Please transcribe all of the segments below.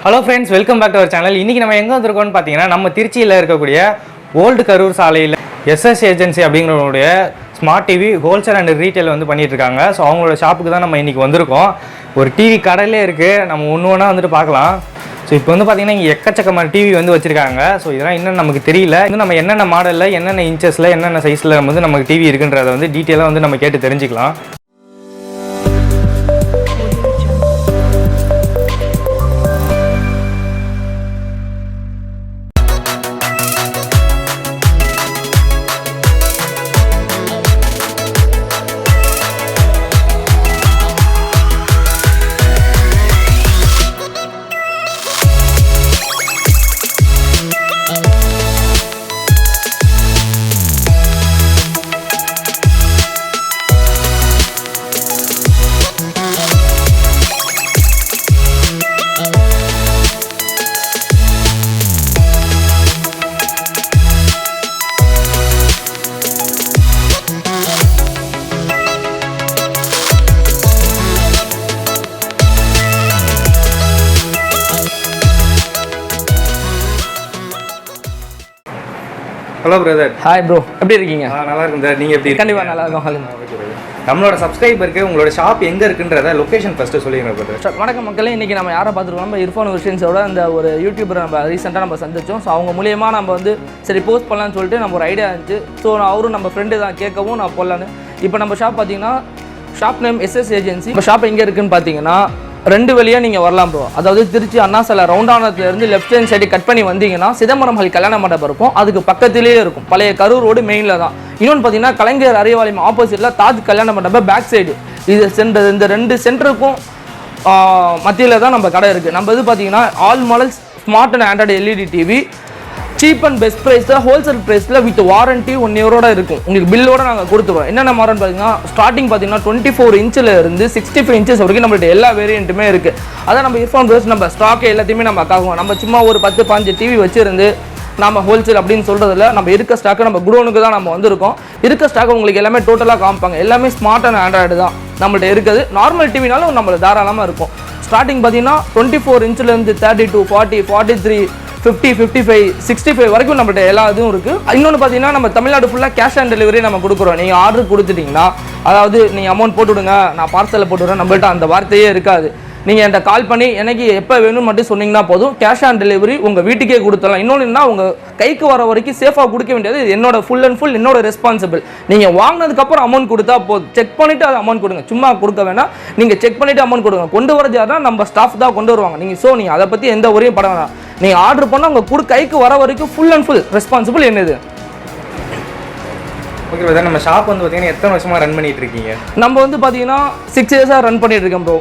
Hello friends, welcome back to our channel. இன்றைக்கி நம்ம எங்கே வந்திருக்கோம்னு பார்த்தீங்கன்னா, நம்ம திருச்சியில் இருக்கக்கூடிய ஓல்டு கரூர் சாலையில் S.S ஏஜென்சி அப்படிங்கிறவங்களுடைய smart TV wholesale and retail வந்து பண்ணிகிட்ருக்காங்க. ஸோ அவங்களோட ஷாப்புக்கு தான் நம்ம இன்றைக்கி வந்திருக்கோம். ஒரு டிவி கடையிலே இருக்குது, நம்ம ஒன்று ஒன்றா வந்துட்டு பார்க்கலாம். ஸோ இப்போ வந்து பார்த்திங்கன்னா இங்கே எக்கச்சக்கமான டிவி வந்து வச்சுருக்காங்க. ஸோ இதெல்லாம் இன்னும் நமக்கு தெரியல. இன்னும் நம்ம என்னென்ன மாடலில், என்னென்ன இன்ச்சஸில், என்னென்ன சைஸில் வந்து நமக்கு டிவி இருக்குன்றதை வந்து டீட்டெயிலாக வந்து நம்ம கேட்டு தெரிஞ்சுக்கலாம். Hello brother. ஹாய் ப்ரோ, எப்படி இருக்கீங்க? நல்லா இருக்கும் சார். நீங்கள் எப்படி? கண்டிப்பாக நல்லா இருக்கும். நம்மளோட சப்ஸ்கிரைபருக்கு உங்களோட ஷாப் எங்கே இருக்குன்றத லொக்கேஷன் ஃபஸ்ட்டு சொல்லிடுங்க பிரதர். வணக்கம் மக்களே, இன்றைக்கி நம்ம யாரை பார்த்துருக்கோம்? நம்ம இர்ஃபான் விஷன்ஸோட அந்த ஒரு யூடியூபரை நம்ம ரீசெண்டாக நம்ம சந்திச்சோம். ஸோ அவங்க மூலியமாக நம்ம வந்து சரி போஸ்ட் பண்ணலான்னு சொல்லிட்டு நம்ம ஒரு ஐடியா இருந்துச்சு. ஸோ அவரும் நம்ம ஃப்ரெண்டு தான், கேட்கவும் நான் போடலான்னு. இப்போ நம்ம ஷாப் பார்த்தீங்கன்னா ஷாப் நேம் S.S ஏஜென்சி. இப்போ ஷாப் எங்கே இருக்குதுன்னு பார்த்தீங்கன்னா ரெண்டு வழியாக நீங்கள் வரலாம் ப்ரோ. அதாவது திருச்சி அண்ணா சாலை ரவுண்டானத்துலேருந்து லெஃப்ட் ஹேண்ட் சைடு கட் பண்ணி வந்தீங்கன்னா சிதம்பரம் ஹால் கல்யாண மண்டபம் இருக்கும், அதுக்கு பக்கத்திலேயே இருக்கும். பழைய கரூர் ரோடு மெயினில் தான். இன்னொன்று பார்த்தீங்கன்னா கலைஞர் அறிவாலயம் ஆப்போசிட்டில் தாஜ் கல்யாண மண்டபம் பேக் சைடு. இது இந்த ரெண்டு சென்டருக்கும் மத்தியில் தான் நம்ம கடை இருக்குது. நம்ம இது பார்த்தீங்கன்னா all models smart and Android LED TV cheap and best ப்ரைஸில் ஹோல்சேல் ப்ரைஸில் வித் வாரண்ட்டி 1 இயரோட இருக்கும். உங்களுக்கு பில்லோட நாங்கள் கொடுத்துருவோம். என்னென்ன மாடல் பார்த்தீங்கன்னா ஸ்டார்டிங் பார்த்தீங்கன்னா 24 இன்ச்சில் இருந்து 65 இன்ச்சஸ் வரைக்கும் நம்மள்ட்ட எல்லா வேரியண்ட்டுமே இருக்குது. அதான் நம்ம இர்ஃபான் ப்ரஸ் நம்ம ஸ்டாக்கை எல்லாத்தையுமே நம்ம காக்குவோம். நம்ம சும்மா ஒரு 10-15 டிவி வச்சுருந்து நம்ம ஹோல்சேல் அப்படின்னு சொல்கிறதில்ல. நம்ம இருக்க ஸ்டாக்கை நம்ம குடோனுக்கு தான் நம்ம வந்திருக்கோம். இருக்க ஸ்டாக்கை உங்களுக்கு எல்லாமே டோட்டலாக காமிப்பாங்க. எல்லாமே ஸ்மார்ட் அண்ட் ஆண்ட்ராய்டு தான் நம்மள்ட்ட இருக்குது. நார்மல் டிவினாலும் நம்மளுக்கு தாராளமாக இருக்கும். ஸ்டார்டிங் பார்த்தீங்கன்னா 24 இன்ச்சிலேருந்து 32, 40, 43, 50, 55, 65 வரைக்கும் நம்மள்ட்ட எல்லா இதுவும் இருக்குது. இன்னொன்று பார்த்தீங்கன்னா நம்ம தமிழ்நாடு ஃபுல்லாக கேஷ் ஆன் டெலிவரி நம்ம கொடுக்குறோம். நீங்கள் ஆர்டர் கொடுத்துட்டிங்கன்னா, அதாவது நீங்கள் அமௌண்ட் போட்டு விடுங்க, நான் பார்சலில் போட்டு விடுறேன், நம்மள்ட்ட அந்த வார்த்தையே இருக்காது. நீங்கள் என்கிட்ட கால் பண்ணி எனக்கு எப்போ வேணும்னு மட்டும் சொன்னீங்கன்னா போதும், கேஷ் ஆன் டெலிவரி உங்கள் வீட்டுக்கே கொடுத்துடலாம். இன்னொன்றுனா உங்கள் கைக்கு வர வரைக்கும் சேஃபாக கொடுக்க வேண்டியது என்னோட ஃபுல் அண்ட் ஃபுல் என்னோட ரெஸ்பான்சிபிள். நீங்கள் வாங்கினதுக்கப்புறம் அமௌண்ட் கொடுத்தா போதும். செக் பண்ணிவிட்டு அது அமௌண்ட் கொடுங்க, சும்மா கொடுக்க வேணாம். நீங்கள் செக் பண்ணிவிட்டு அமௌண்ட் கொடுங்க. கொண்டு வரது யாருன்னா நம்ம ஸ்டாஃப் தான் கொண்டு வருவாங்க. நீங்கள் அதை பற்றி எந்த ஒரையும் பட வேணாம். நீங்கள் ஆர்டர் பண்ணால் உங்கள் கைக்கு வர வரைக்கும் ஃபுல் அண்ட் ஃபுல் ரெஸ்பான்சிபிள் என்னது. ஓகே பிரதர், நம்ம ஷாப் வந்து பார்த்தீங்கன்னா எத்தனை வருஷமாக ரன் பண்ணிட்டு இருக்கீங்க? நம்ம வந்து பார்த்தீங்கன்னா 6 இயர்ஸாக ரன் பண்ணிட்டு இருக்கோம் ப்ரோ.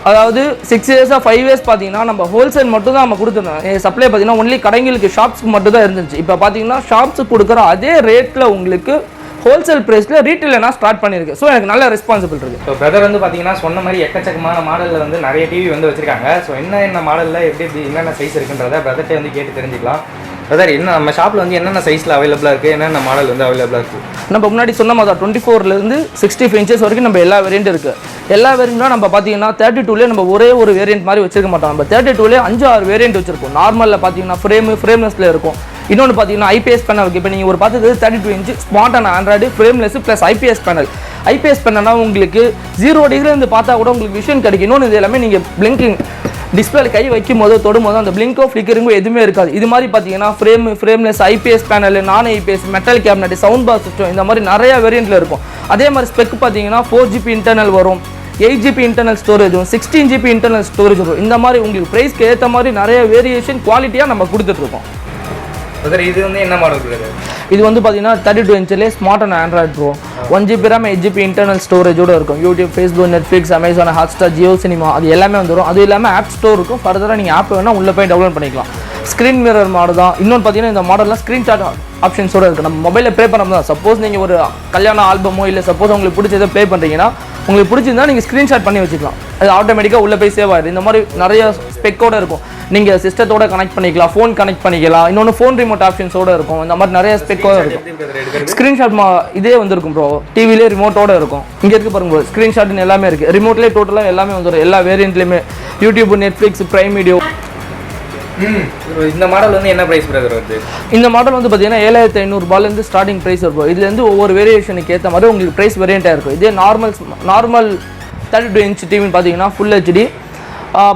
அதாவது 6 இயர்ஸாக 5 இயர்ஸ் பார்த்தீங்கன்னா நம்ம ஹோல்சேல் மட்டும் தான் நம்ம கொடுத்துருந்தோம். சப்ளை பார்த்தீங்கன்னா ஒன்லி கடைங்களுக்கு ஷாப்ஸ்க்கு மட்டும் தான் இருந்துச்சு. இப்போ பார்த்தீங்கன்னா ஷாப்ஸுக்கு கொடுக்குற அதே ரேட்டில் உங்களுக்கு ஹோல்சேல் ப்ரைஸில் ரீட்டெயில் நான் ஸ்டார்ட் பண்ணியிருக்கேன். ஸோ எனக்கு நல்ல ரெஸ்பான்சிபிள் இருக்குது. ஸோ பிரதர் வந்து பார்த்தீங்கன்னா சொன்ன மாதிரி எக்கச்சக்கமான மாடலில் வந்து நிறைய டிவி வந்து வச்சுருக்காங்க. ஸோ என்ன மாடலில் எப்படி என்னென்ன சைஸ் இருக்குன்றதை பிரதர்கிட்ட வந்து கேட்டு தெரிஞ்சுக்கலாம். பிரதர், என்ன நம்ம ஷாப்பில் வந்து என்னென்ன சைஸில் அவைலபிளாக இருக்குது, என்னென்ன மாடல் வந்து அவைலபிளாக இருக்குது? நம்ம முன்னாடி சொன்ன மாதிரி தான் 24லேருந்து 65 இன்ச்சஸ் வரைக்கும் நம்ம எல்லா வேரியண்ட் இருக்குது. எல்லா வேரியண்ட்லாம் நம்ம பார்த்தீங்கன்னா 32லேயே நம்ம ஒரே ஒரு வேரியண்ட் மாதிரி வச்சிருக்க மாட்டோம். நம்ம 32லேயே 5-6 வேரியண்ட் வச்சிருக்கோம். நார்மலில் பார்த்தீங்கன்னா ஃப்ரேம்லெஸில் இருக்கும். இன்னொன்று பார்த்தீங்கன்னா IPS பேனல் இருக்குது. இப்போ நீங்கள் ஒரு பார்த்தது 32 inch smart and Android frameless plus IPS panel. IPS பேனல்னா உங்களுக்கு 0 டிகிரிலேருந்து பார்த்தா கூட உங்களுக்கு விஷன் கிடைக்கும். இன்னொன்று இது எல்லாமே நீங்கள் பிளிங்கிங் டிஸ்பிளே கை வைக்கும் போது தொடும் போது அந்த பிளிங்கோ ஃப்ளிக்கரிங்கோ எதுவுமே இருக்காது. இது மாதிரி பார்த்தீங்கன்னா ஃப்ரேம்லெஸ் IPS பேனல், நான் IPS, metal cabinet, sound box system, இந்த மாதிரி நிறைய வேரியண்ட்டில் இருக்கும். அதே மாதிரி ஸ்பெக் பார்த்தீங்கன்னா 4GB இன்டர்னல் வரும், 8GB இன்டர்னல் ஸ்டோரேஜ் வரும், 16GB இன்டர்னல் ஸ்டோரேஜ் வரும். இந்த மாதிரி உங்களுக்கு ப்ரைஸ்க்கு ஏற்ற மாதிரி நிறைய வேரியேஷன் குவாலிட்டியாக நம்ம கொடுத்துட்ருக்கோம். இது வந்து என்ன மாடல் இருக்குது? இது வந்து பார்த்தீங்கன்னா 32 இன்ச்சிலே smart and Android pro. 1GB RAM, 8GB internal ஸ்டோரேஜோடு இருக்கும். YouTube, Facebook, Netflix, Amazon, Hotstar, Jio cinema அது எல்லாமே வந்துடும். அது இல்லாமல் ஆப் ஸ்டோர் இருக்கும். ஃபர்தராக நீங்கள் ஆப் வேணால் உள்ளே போய் டவுன்லோட் பண்ணிக்கலாம். ஸ்க்ரீன் மிரர் மாடல் தான். இன்னொன்று பார்த்தீங்கன்னா இந்த மாடல்லாம் ஸ்க்ரீன்ஷாட் ஆப்ஷன்ஸோடு இருக்குது. நம்ம மொபைலில் ப்ளே பண்ண தான். சப்போஸ் நீங்கள் ஒரு கல்யாண ஆல்பமோ இல்லை சப்போஸ் உங்களுக்கு பிடிச்சதை ப்ளே பண்ணுறீங்கன்னா, உங்களுக்கு பிடிச்சிருந்தா நீங்கள் ஸ்க்ரீன்ஷாட் பண்ணி வச்சுக்கலாம். அது ஆட்டோமேட்டிக்காக உள்ளே போய் சேவ் ஆகிடும். இந்த மாதிரி நிறைய ஸ்பெக்கோடு இருக்கும். நீங்கள் சிஸ்டத்தோட கனெக்ட் பண்ணிக்கலாம், ஃபோன் கனெக்ட் பண்ணிக்கலாம். இன்னொன்று ஃபோன் ரிமோட் ஆப்ஷன்ஸோடு இருக்கும். இந்த மாதிரி நிறைய ஸ்பெக்கோட இருக்கும். ஸ்க்ரீன்ஷாட் இதே வந்துருக்கும் ப்ரோ. டிவிலே ரிமோட்டோட இருக்கும். இங்கே இருக்குது பாருங்க ப்ரோ, ஸ்க்ரீன்ஷாட்னு எல்லாமே இருக்குது. ரிமோட்லேயே டோட்டலாக எல்லாமே வந்துடும். எல்லா வேரியண்ட்லேயுமே யூடியூப், நெட்ஃப்ளிக்ஸ், ப்ரைம் வீடியோ இந்த மாடல் வந்து என்ன பிரைஸ் பிரதர் வருது? இந்த மாடல் வந்து பார்த்தீங்கன்னா 7500 ஸ்டார்டிங் ப்ரைஸ் இருக்கும். இதுலேருந்து ஒவ்வொரு வேரியேஷனுக்கு ஏற்ற மாதிரி உங்களுக்கு ப்ரைஸ் வேரியண்ட்டாக இருக்கும். இதே நார்மல் 32 இன்ச் டிவின்னு பார்த்தீங்கன்னா ஃபுல் ஹெச்டி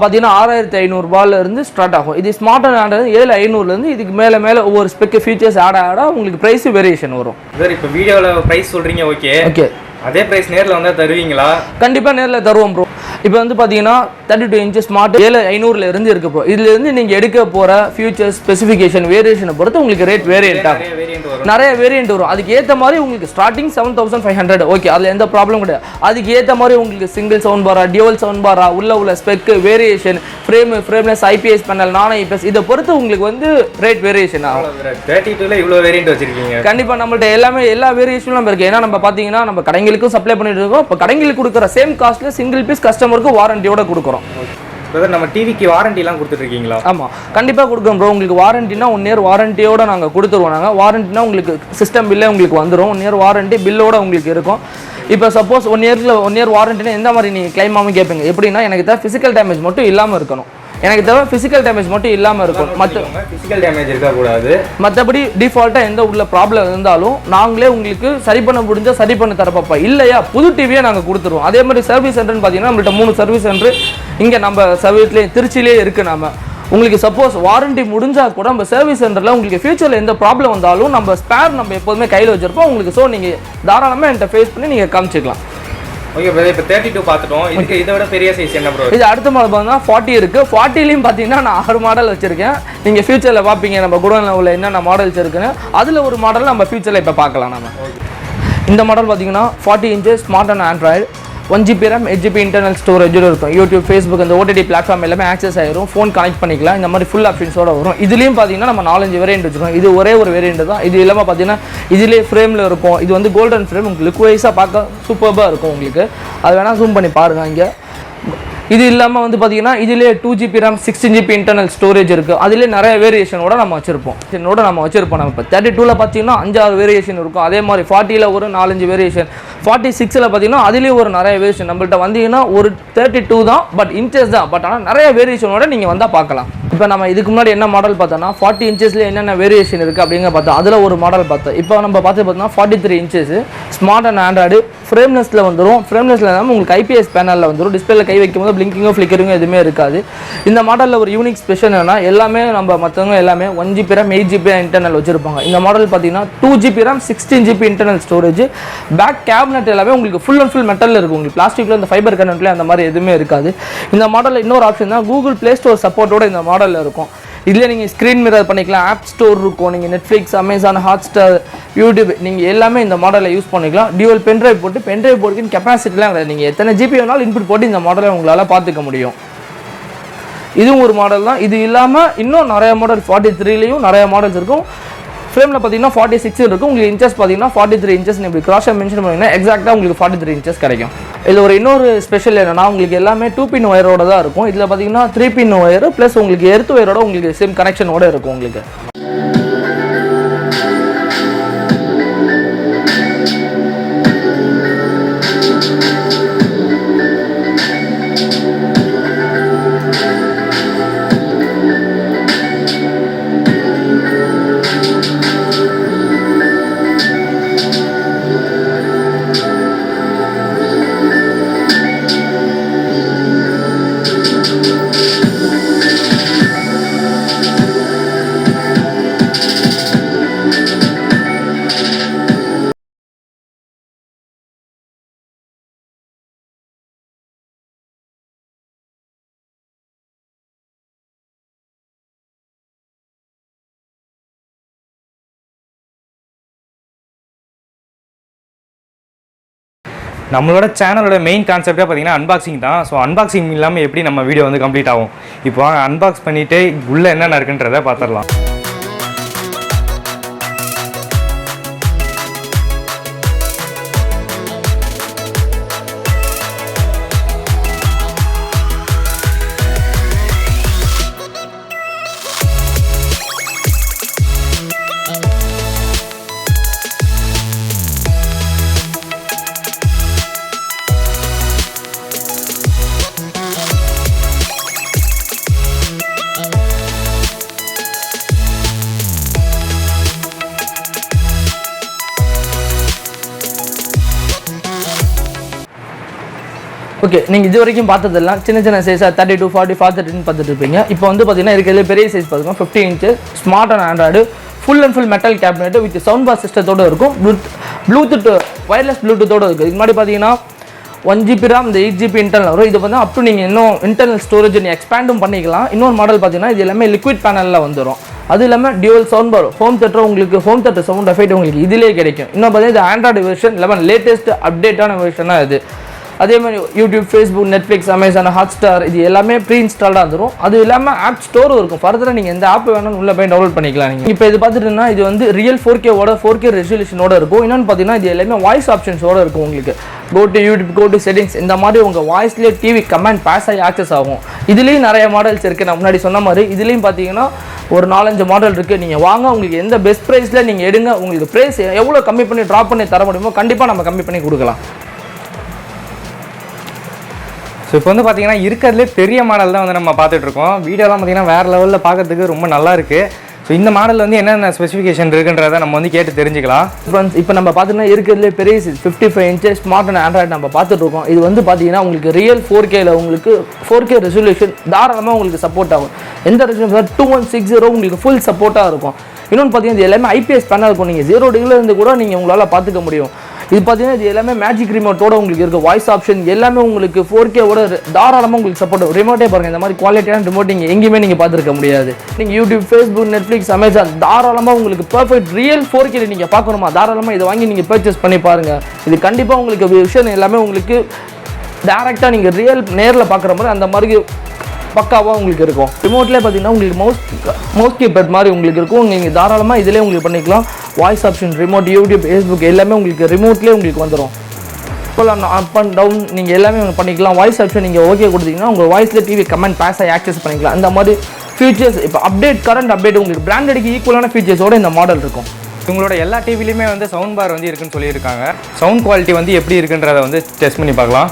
பார்த்தீங்கன்னா 6500 ஸ்டார்ட் ஆகும். இது ஸ்மார்ட் அண்ட் 7500 இதுக்கு மேலே ஒவ்வொரு ஸ்பெக் ஃபீச்சர்ஸ் ஆட் உங்களுக்கு ப்ரைஸ் வேரியேஷன் வரும். சார் இப்போ வீடியோவில் ப்ரைஸ் சொல்கிறீங்க, ஓகே அதே ப்ரைஸ் நேரில் வந்தால் தருவீங்களா? கண்டிப்பாக நேரில் தருவோம் ப்ரோ. இப்போ வந்து பார்த்தீங்கன்னா 32 இன்ச் ஸ்மார்ட் 7500 இருக்கு ப்ரோ. இதுலேருந்து நீங்கள் எடுக்க போகிற ஃபியூச்சர் ஸ்பெசிஃபிகேஷன் வேரியேஷனை பொறுத்து உங்களுக்கு ரேட் வேரியண்ட் ஆகும். நிறைய வேரியண்ட் வரும். அதுக்கு ஏற்ற மாதிரி உங்களுக்கு ஸ்டார்டிங் 7500 ஓகே, அதில் எந்த ப்ராப்ளம் கிடையாது. அதுக்கு ஏற்ற மாதிரி உங்களுக்கு சிங்கிள் சவுண்ட் பாரா, டியூவல் சவுண்ட் பாரா, உள்ள spec variation, frameless, IPS panel, நான் ஐபிஎஸ், இதை பொறுத்து உங்களுக்கு வந்து ரேட் வேரியேஷன் ஆகும். 32ல இவ்வளோ வேரியண்ட் வச்சிருக்கீங்க. கண்டிப்பாக நம்மள்ட்ட எல்லா வேரியேஷனும் நம்ம இருக்குது. ஏன்னா நம்ம பார்த்தீங்கன்னா நம்ம கடைங்களுக்கும் சப்ளை பண்ணிட்டு இருக்கோம். இப்போ கடைங்களுக்கு கொடுக்குற சேம் காஸ்ட்ல சிங்கிள் பீஸ் கஸ்டமருக்கு வாரண்டியோட கொடுக்குறோம். பிரதர் நம்ம டிவிக்கு வாரண்டிலாம் கொடுத்துட்ருக்கீங்களா? ஆமாம், கண்டிப்பாக கொடுக்குறோம் ப்ரோ. உங்களுக்கு வாரண்டினா 1 இயர் வாரண்டியோட நாங்கள் கொடுத்துருவோம். நாங்கள் வாரண்டினா உங்களுக்கு சிஸ்டம் பில்லே உங்களுக்கு வந்துடும். 1 இயர் வாரண்டி பில்லோட உங்களுக்கு இருக்கும். இப்போ சப்போஸ் 1 இயர் வாரண்டினா எந்த மாதிரி நீங்கள் கிளைம் ஆகாமல் கேட்பீங்க? எப்படின்னா எனக்கு தேவை ஃபிசிக்கல் டேமேஜ் மட்டும் இல்லாமல் இருக்கணும். எனக்கு தேவை ஃபிசிக்கல் டேமேஜ் மட்டும் இல்லாமல் இருக்கும். ஃபிசிக்கல் டேமேஜ் இருக்கக்கூடாது. மற்றபடி டிஃபால்ட்டாக எந்த உள்ள ப்ராப்ளம் இருந்தாலும் நாங்களே உங்களுக்கு சரி பண்ண முடிஞ்சால் சரி பண்ண தரப்பா. இல்லையா புது டிவியே நாங்கள் கொடுத்துருவோம். அதே மாதிரி சர்வீஸ் சென்டர்னு பார்த்தீங்கன்னா நம்மள்ட்ட 3 சர்வீஸ் சென்டர் இங்கே நம்ம சர்வீஸ்லேயே திருச்சியிலே இருக்குது. நம்ம உங்களுக்கு சப்போஸ் வாரண்டி முடிஞ்சால் கூட நம்ம சர்வீஸ் சென்டரில் உங்களுக்கு ஃபியூச்சரில் எந்த ப்ராப்ளம் வந்தாலும் நம்ம ஸ்பேர் நம்ம எப்போதுமே கையில் வச்சுருப்போம் உங்களுக்கு. ஸோ நீங்கள் தாராளமாக என்கிட்ட ஃபேஸ் பண்ணி நீங்கள் காமிச்சிக்கலாம். ஓகே பிரதர், இப்போ 32 பார்த்துட்டோம். இதுக்கு இதை விட பெரிய சைஸ் என்ன ப்ரோ? இது அடுத்த மாடல் பார்த்தா 40 இருக்குது. 40லையும் பார்த்தீங்கன்னா நான் 6 மாடல் வச்சுருக்கேன். நீங்கள் ஃபியூச்சரில் பார்ப்பீங்க நம்ம குடோனில் உள்ள என்னென்ன மாடல்ஸ் இருக்குன்னு. அதில் ஒரு மாடல் நம்ம ஃபியூச்சரில் இப்போ பார்க்கலாம். நம்ம இந்த மாடல் பார்த்தீங்கன்னா 40 inches smart and Android, 1 GB RAM, 8 GB internal ஸ்டோரேஜோடு இருக்கும். யூடியூப், ஃபேஸ்புக், இந்த ஓடிடி பிளாட்ஃபார்ம் எல்லாமே ஆக்சஸ் ஆயிரும். ஃபோன் கனெக்ட் பண்ணிக்கலாம். இந்த மாதிரி ஃபுல் ஆப்ஷன்ஸோட வரும். இதுலேயும் பார்த்தீங்கன்னா நம்ம 4-5 வேரியண்ட் வச்சுருக்கோம். இது ஒரே ஒரு வேரியண்ட் தான். இது இல்லாமல் பார்த்தீங்கன்னா இதிலே ஃப்ரேமில் இருக்கும். இது வந்து கோல்டன் ஃப்ரேம். உங்களுக்கு லுக் வைஸாக பார்க்க சூப்பராக இருக்கும். உங்களுக்கு அது வேணால் ஜூம் பண்ணி பாருங்கள். இங்கே இது இல்லாமல் வந்து பார்த்தீங்கன்னா இதிலே 2 GB RAM, 16 GB internal storage இருக்குது. அதிலே நிறைய வேரியேஷனோட நம்ம வச்சுருப்போம். நம்ம நம்ம இப்போ 32ல் பார்த்தீங்கன்னா 5-6 வேரியேஷன் இருக்கும். அதே மாதிரி 40ல் ஒரு 4-5 வேரியேஷன், 46ல் பார்த்தீங்கன்னா அதிலே ஒரு நிறைய வேரியேஷன். நம்மள்ட்ட வந்தீங்கன்னா ஒரு 32 தான், பட் இன்ச்சஸ் தான். பட் ஆனால் நிறைய வேரியேஷனோட நீங்கள் வந்தால் பார்க்கலாம். இப்போ நம்ம இதுக்கு முன்னாடி என்ன மாடல் பார்த்தோம்னா 40 இன்ச்சஸில் என்னென்ன வேரியேஷன் இருக்குது அப்படிங்கிற பார்த்தோம். அதில் ஒரு மாடல் பார்த்தோம். இப்போ நம்ம பார்த்தோம்னா 43 இன்ச்சஸ் ஸ்மார்ட் அண்ட் ஆண்ட்ராய்டு ஃப்ரேம்லெஸில் வந்துடும். ஃப்ரேம்லெஸில் இல்லாமல் உங்களுக்கு ஐபிஎஸ் பேனலில் வந்துடும். டிஸ்பிளேல கை வைக்கும்போது பிளிங்கிங்கோ ஃப்ளிக்கரிங்கோ எதுவுமே இருக்காது. இந்த மாடலில் ஒரு யூனிக் ஸ்பெஷல் என்னன்னா எல்லாமே நம்ம மற்றவங்க எல்லாமே 1 GB RAM, 8 GB இன்டர்னல் வச்சிருப்பாங்க. இந்த மாடல் பார்த்தீங்கன்னா 2 GB RAM, 16 GB internal storage. Back cabinet எல்லாமே உங்களுக்கு ஃபுல் அண்ட் ஃபுல் மெட்டலில் இருக்கும். உங்களுக்கு பிளாஸ்டிக்கில் இந்த ஃபைபர் கண்டென்ட்ல அந்த மாதிரி எதுவுமே இருக்காது. இந்த மாடலில் இன்னொரு ஆப்ஷன் தான் கூகுள் ப்ளே ஸ்டோர் சப்போர்ட்டோட இந்த மாடலில் இருக்கும். இதில் நீங்கள் ஸ்க்ரீன் மிரர் பண்ணிக்கலாம், ஆப் ஸ்டோர் இருக்கும். நீங்கள் நெட்ஃப்ளிக்ஸ், அமேசான், ஹாட்ஸ்டார், யூடியூப் நீங்கள் எல்லாமே இந்த மாடலில் யூஸ் பண்ணிக்கலாம். டியூவல் பென்ட்ரைவ் போட்டுக்கின்னு கெப்பாசிட்டிலாம் கிடையாது. நீங்கள் எத்தனை ஜிபி வேணாலும் இன்புட் போட்டு இந்த மாடலை உங்களால் பார்த்துக்க முடியும். இதுவும் ஒரு மாடல் தான். இது இல்லாமல் இன்னும் நிறைய மாடல் 43லேயும் நிறைய மாடல்ஸ் இருக்கும். ஃப்ரேமில் பார்த்தீங்கன்னா 46 இருக்கும். உங்களுக்கு இன்ச்சஸ் பார்த்தீங்கன்னா 43 இன்ச்சஸ். இப்படி கிராஸாக மென்ஷன் பண்ணிங்கன்னா எக்ஸாக்டாக உங்களுக்கு 43 இன்ச்சஸ் கிடைக்கும். இதில் இன்னொரு ஸ்பெஷல் என்னன்னா உங்களுக்கு எல்லாமே 2 பின் ஒயரோட தான் இருக்கும். இதில் பார்த்தீங்கன்னா 3 பின் ஒயர் ப்ளஸ் உங்களுக்கு எர்த் ஒயரோட உங்களுக்கு சிம் கனெக்ஷனோட இருக்கும். உங்களுக்கு நம்மளோட சேனலோட மெயின் கான்செப்டே பார்த்தீங்கன்னா அன்பாக்சிங் தான். ஸோ அன்பாக்சிங் இல்லாமல் எப்படி நம்ம வீடியோ வந்து கம்ப்ளீட் ஆகும்? இப்போ அன்பாக்ஸ் பண்ணிவிட்டு உள்ளே என்னென்ன இருக்குன்றதை பார்த்துடலாம். ஓகே, நீங்கள் இது வரைக்கும் பார்த்ததெல்லாம் சின்ன சின்ன சைஸாக 32, 40, 40 பார்த்துட்டு இருப்பீங்க. இப்போ வந்து பார்த்தீங்கன்னா இருக்கிறதுல பெரிய சைஸ் பார்த்துக்கோங்க 15 inches smart and Android full and full metal cabinet with sound bar சிஸ்டத்தோடு இருக்கும். ப்ளூடூத் வயர்லெஸ் ப்ளூடூத்தோடு இருக்குது. இது மாதிரி பார்த்தீங்கன்னா 1GB RAM இந்த 8GB இன்டர்னல் வரும். இது வந்து அப் டு நீங்கள் இன்னும் இன்டர்னல் ஸ்டோரேஜ் நீங்கள் எக்ஸ்பேண்டும் பண்ணிக்கலாம். இன்னொரு மாடல் பார்த்தீங்கன்னா இது எல்லாமே லிக்விட் பேனலில் வந்துடும். அது இல்லாமல் dual sound bar home theatre உங்களுக்கு ஹோம் தேட்டர் சவுண்ட் எஃபெக்ட் உங்களுக்கு இதிலே கிடைக்கும். இன்னும் பார்த்தீங்கன்னா இது ஆண்ட்ராய்டு வெர்ஷன் 11 லேட்டஸ்ட் அப்டேட்டான வெர்ஷனாக இது. அதே மாதிரி YouTube, Facebook, Netflix, Amazon, Hotstar இது எல்லாமே ப்ரீ இன்ஸ்டால்டாக வந்துடும். அது இல்லாமல் ஆப் ஸ்டோரும் இருக்கும். ஃபர்தராக நீங்கள் எந்த ஆப் வேணும்னு உள்ளே போய் டவுன்லோட் பண்ணிக்கலாம். நீங்கள் இப்போ இது பார்த்துட்டுன்னா இது வந்து ரியல் 4K ரெசல்யூஷனோட இருக்கும். இன்னொன்று பார்த்தீங்கன்னா இது எல்லாமே வாய்ஸ் ஆப்ஷன்ஸோட இருக்கும். உங்களுக்கு go to YouTube, go to settings இந்த மாதிரி உங்கள் வாய்ஸ்லேயே டிவி கமெண்ட் பாஸ் ஆகி ஆக்சஸ் ஆகும். இதுலேயும் நிறைய மாடல்ஸ் இருக்குது. நான் முன்னாடி சொன்ன மாதிரி இதுலேயும் பார்த்தீங்கன்னா ஒரு 4-5 மாடல் இருக்குது. நீங்கள் வாங்க, உங்களுக்கு எந்த பெஸ்ட் ப்ரைஸில் நீங்கள் எடுங்க. உங்களுக்கு ப்ரைஸ் எவ்வளோ கம்மி பண்ணி ட்ராப் பண்ணி தர முடியுமோ கண்டிப்பாக நம்ம கம்மி பண்ணி கொடுக்கலாம். ஸோ இப்போ வந்து பார்த்தீங்கன்னா இருக்கிறதுலே பெரிய மாடல் தான் வந்து நம்ம பார்த்துட்ருக்கோம். வீடியோலாம் பார்த்தீங்கன்னா வேறு லெவலில் பார்க்கறதுக்கு ரொம்ப நல்லா இருக்குது. ஸோ இந்த மாடல் வந்து என்னென்ன ஸ்பெசிஃபிகேஷன் இருக்குன்றதை நம்ம வந்து கேட்டு தெரிஞ்சுக்கலாம். இப்போ நம்ம பார்த்தீங்கன்னா இருக்கிறதுலே பெரிய 55 inches ஸ்மார்ட் அண்ட் ஆண்ட்ராய்டு நம்ம பார்த்துட்ருக்கோம். இது வந்து பார்த்தீங்கன்னா உங்களுக்கு ரியல் 4Kல உங்களுக்கு 4K ரெசல்யூஷன் தாராளமாக உங்களுக்கு சப்போர்ட் ஆகும். எந்த ரெசல்யூஷன் 2160 உங்களுக்கு ஃபுல் சப்போர்ட்டாக இருக்கும். இன்னொன்று பார்த்தீங்கன்னா இது எல்லாமே IPS பேனல் இருக்கும். நீங்கள் 0 டிகிரியில் இருந்து கூட நீங்கள் உங்களால் பார்த்துக்க முடியும். இது பார்த்தீங்கன்னா இது எல்லாமே மேஜிக் ரிமோட்டோட உங்களுக்கு இருக்குது. வாய்ஸ் ஆப்ஷன் எல்லாமே உங்களுக்கு 4Kவோட தாராளமாக உங்களுக்கு சப்போர்ட். ரிமோட்டே பாருங்கள், இந்த மாதிரி குவாலிட்டியான ரிமோட் நீங்கள் எங்கேயுமே நீங்கள் பார்த்துருக்க முடியாது. நீங்கள் யூடியூப், ஃபேஸ்புக், நெட்ஃப்ளிக்ஸ், அமேசான் தாராளமாக உங்களுக்கு பர்ஃபெக்ட் ரியல் 4K நீங்கள் பார்க்கணுமா தாராளமாக இதை வாங்கி நீங்கள் பர்ச்சேஸ் பண்ணி பாருங்கள். இது கண்டிப்பாக உங்களுக்கு விஷயம் எல்லாமே உங்களுக்கு டேரெக்டாக நீங்கள் ரியல் நேரில் பார்க்குற மாதிரி அந்த மாதிரி பக்காவாக உங்களுக்கு இருக்கும். ரிமோட்லேயே பார்த்தீங்கன்னா உங்களுக்கு மவுஸ் கீபேட் மாதிரி உங்களுக்கு இருக்கும். நீங்கள் தாராளமாக இதிலே உங்களுக்கு பண்ணிக்கலாம். Voice option, remote, YouTube, Facebook எல்லாமே உங்களுக்கு ரிமோட்லேயே உங்களுக்கு வந்துடும். இப்போலாம் அப் அண்ட் டவுன் நீங்கள் எல்லாமே பண்ணிக்கலாம். வாய்ஸ் ஆப்ஷன் நீங்கள் ஓகே கொடுத்தீங்கன்னா உங்கள் வாய்ஸில் டிவி கமெண்ட் பாஸ் ஆகி ஆக்சஸ் பண்ணிக்கலாம். அந்த மாதிரி ஃபீச்சர்ஸ் இப்போ கரண்ட் அப்டேட் உங்களுக்கு பிராண்டடுக்கு ஈக்குவலான ஃபீச்சர்ஸோட இந்த மாடல் இருக்கும். உங்களோட எல்லா டிவிலையுமே வந்து சவுண்ட் பார் வந்து இருக்குன்னு சொல்லியிருக்காங்க. சவுண்ட் குவாலிட்டி வந்து எப்படி இருக்குன்றதை வந்து டெஸ்ட் பண்ணி பார்க்கலாம்.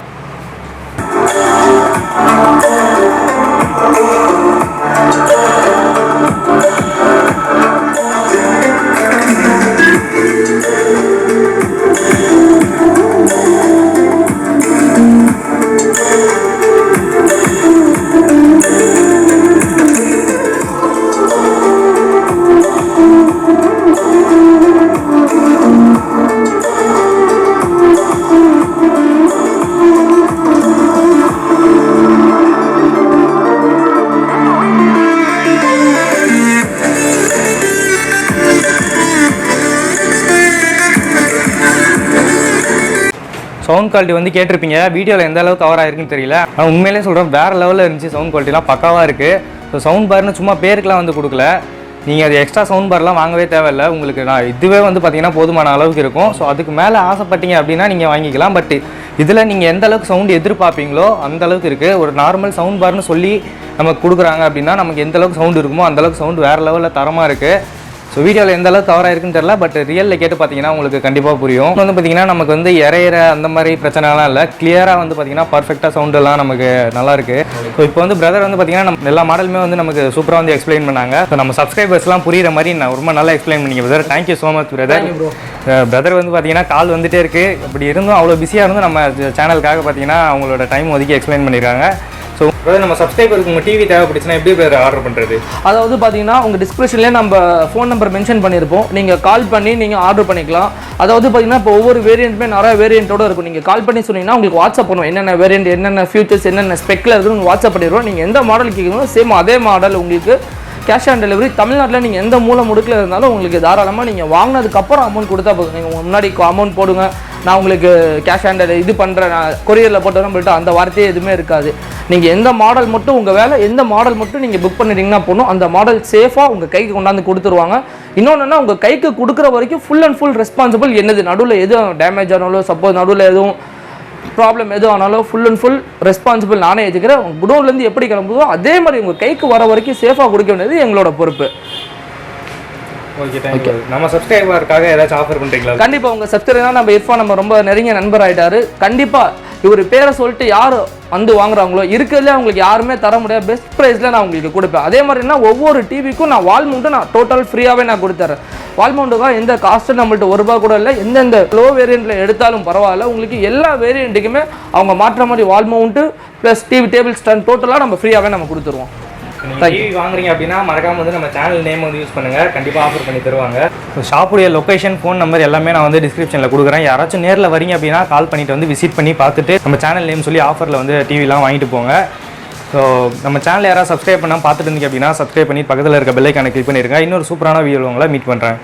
சவுண்ட் குவாலிட்டி வந்து கேட்டிருப்பீங்க, வீடியோவில் எந்த அளவுக்கு கவர் ஆகிருக்குன்னு தெரியல. ஆனால் உண்மையிலே சொல்கிறேன் வேறு லெவலில் இருந்துச்சு. சவுண்ட் குவாலிட்டிலாம் பக்காவாக இருக்குது. ஸோ சவுண்ட் பார்னு சும்மா பேருக்குலாம் வந்து கொடுக்கல. நீங்கள் அது எக்ஸ்ட்ரா சவுண்ட் பார்லாம் வாங்கவே தேவையில்லை. உங்களுக்கு நான் இதுவே வந்து பார்த்தீங்கன்னா போதுமான அளவுக்கு இருக்கும். ஸோ அதுக்கு மேலே ஆசைப்பட்டீங்க அப்படின்னா நீங்கள் வாங்கிக்கலாம். பட் இதில் நீங்கள் எந்த அளவுக்கு சவுண்டு எதிர்பார்ப்பீங்களோ அந்த அளவுக்கு இருக்குது. ஒரு நார்மல் சவுண்ட் பார்னு சொல்லி நமக்கு கொடுக்குறாங்க அப்படின்னா நமக்கு எந்த அளவுக்கு சவுண்டு இருக்குமோ அந்தளவுக்கு சவுண்டு வேறு லெவலில் தரமாக இருக்குது. ஸோ வீடியோவில் எந்த அளவுக்கு கவர் ஆயிருக்குன்னு தெரியல, பட் ரியலில் கேட்டு பார்த்தீங்கன்னா உங்களுக்கு கண்டிப்பாக புரியும். வந்து பார்த்தீங்கன்னா நமக்கு வந்து இறையிற அந்த மாதிரி பிரச்சனைலாம் இல்லை. கிளியராக வந்து பார்த்தீங்கன்னா பர்ஃபெக்டாக சவுண்டெல்லாம் நமக்கு நல்லா இருக்குது. ஸோ இப்போ வந்து பிரதர் வந்து பார்த்தீங்கன்னா நம்ம எல்லா மாடலுமே வந்து நமக்கு சூப்பராக வந்து எக்ஸ்பிளைன் பண்ணாங்க. ஸோ நம்ம சப்ஸ்கிரைபர்ஸ்லாம் புரியுற மாதிரி நான் ரொம்ப நல்லா எக்ஸ்பிளைன் பண்ணிங்க brother. Thank you so much brother. Brother வந்து பார்த்தீங்கன்னா கால் வந்துகிட்டே இருக்குது. அப்படி இருந்தும் அவ்வளோ பிஸியாக இருந்தும் நம்ம சேனலுக்காக பார்த்தீங்கன்னா அவங்களோட டைம் ஒதுக்கி எக்ஸ்பிளைன் பண்ணியிருக்காங்க. ஸோ நம்ம சப்ஸ்கிரைபருக்கு உங்கள் டிவி தேவைப்படுச்சுன்னா எப்படி ஆர்டர் பண்ணுறது? அதாவது பார்த்தீங்கன்னா உங்கள் டிஸ்கிரிப்ஷன்லேயே நம்ம ஃபோன் நம்பர் மென்ஷன் பண்ணியிருப்போம். நீங்கள் கால் பண்ணி நீங்கள் ஆர்டர் பண்ணிக்கலாம். அதாவது பார்த்தீங்கன்னா இப்போ ஒவ்வொரு வேரியண்ட்டுமே நிறைய வேரியண்ட்டோட இருக்கும். நீங்கள் கால் பண்ணி சொன்னீங்கன்னா உங்களுக்கு வாட்ஸ்அப் பண்ணுவோம். என்னென்ன வேரியண்ட், என்னென்ன ஃபியூச்சர்ஸ், என்னென்ன ஸ்பெக்கில் இருக்குன்னு வாட்ஸ்அப் பண்ணிடுவோம். நீங்கள் எந்த மாடல் கேட்குறீங்களோ சேம் அதே மாடல் உங்களுக்கு கேஷ் ஆன் டெலிவரி. தமிழ்நாட்டில் நீங்கள் எந்த மூலை முடுக்கில் இருந்தாலும் உங்களுக்கு தாராளமாக நீங்கள் வாங்கினதுக்கப்புறம் அமௌண்ட் கொடுத்தா போதும். நீங்கள் முன்னாடி அமௌண்ட் போடுங்க, நான் உங்களுக்கு கேஷ் ஆன் டெலிவரி இது பண்ணுறேன், நான் கொரியரில் போட்டுறேன் போய்ட்டு அந்த வார்த்தையே எதுவுமே இருக்காது. நீங்கள் எந்த மாடல் மட்டும் உங்கள் வேலை, எந்த மாடல் மட்டும் நீங்கள் புக் பண்ணிட்டீங்கன்னா போகணும். அந்த மாடல் சேஃபாக உங்கள் கைக்கு கொண்டாந்து கொடுத்துருவாங்க. இன்னொன்றுனா உங்கள் கைக்கு கொடுக்குற வரைக்கும் ஃபுல் அண்ட் ஃபுல் ரெஸ்பான்சிபிள். என்னது நடுவில் எதுவும் டேமேஜ் ஆனாலும், சப்போஸ் நடுவில் எதுவும் ப்ராப்ளம் எதுவும் ஆனாலும் ஃபுல் அண்ட் ஃபுல் ரெஸ்பான்சிபிள் நானே எடுத்துக்கிறேன். உங்கள் குடோன்லேருந்து எப்படி கிளம்புதோ அதே மாதிரி உங்கள் கைக்கு வர வரைக்கும் சேஃபாக கொடுக்க வேண்டியது எங்களோட பொறுப்பு. ஓகே, நம்ம சப்ஸ்கிரைபருக்காக ஏதாச்சும் ஆஃபர் பண்ணுறீங்களா? கண்டிப்பாக உங்கள் சப்ஸ்கிரைபர் நம்ம இர்ஃபான் நம்ம ரொம்ப நெருங்கிய நண்பர் ஆகிட்டாரு. கண்டிப்பாக இவர் பேரை சொல்லிட்டு யார் வந்து வாங்குறாங்களோ இருக்கிறதுலே அவங்களுக்கு யாருமே தர முடியாது பெஸ்ட் ப்ரைஸில் நான் உங்களுக்கு கொடுப்பேன். அதே மாதிரினா ஒவ்வொரு டிவிக்கும் நான் வால் மவுண்ட்டு நான் டோட்டல் ஃப்ரீயாகவே நான் கொடுத்துறேன். வால் மவுண்ட்டுக்காக எந்த காஸ்ட்டு நம்மள்ட்ட ₹1 கூட இல்லை. எந்தெந்த லோ வேரியண்ட்டில் எடுத்தாலும் பரவாயில்ல, உங்களுக்கு எல்லா வேரியண்ட்டுக்குமே அவங்க மாற்ற மாதிரி வால் mount plus TV table stand டோட்டலாக நம்ம ஃப்ரீயாகவே நம்ம கொடுத்துருவோம். டிவி வாங்குறீங்க அப்படின்னா மறக்காம வந்து நம்ம சேனல் நேம் வந்து யூஸ் பண்ணுங்க, கண்டிப்பாக ஆஃபர் பண்ணி தருவாங்க. ஸோ ஷாப்புடைய லொக்கேஷன், ஃபோன் நம்பர் எல்லாமே நான் வந்து டிஸ்கிரிப்ஷனில் கொடுக்குறேன். யாராச்சும் நேரில் வரீங்க அப்படின்னா கால் பண்ணிட்டு வந்து விசிட் பண்ணி பார்த்துட்டு நம்ம சேனல் நேம் சொல்லி ஆஃபரில் வந்து டிவிலாம் வாங்கிட்டு போங்க. ஸோ நம்ம சேனல் யாராவது சப்ஸ்கிரைப் பண்ணால் பார்த்துட்டு இருந்தீங்க அப்படின்னா சப்ஸ்கிரைப் பண்ணி பக்கத்தில் இருக்க பெல் ஐக்கானை கிளிக் பண்ணிடுங்க. இன்னொரு சூப்பரான வீடியோ உங்களை மீட் பண்ணுறேன்.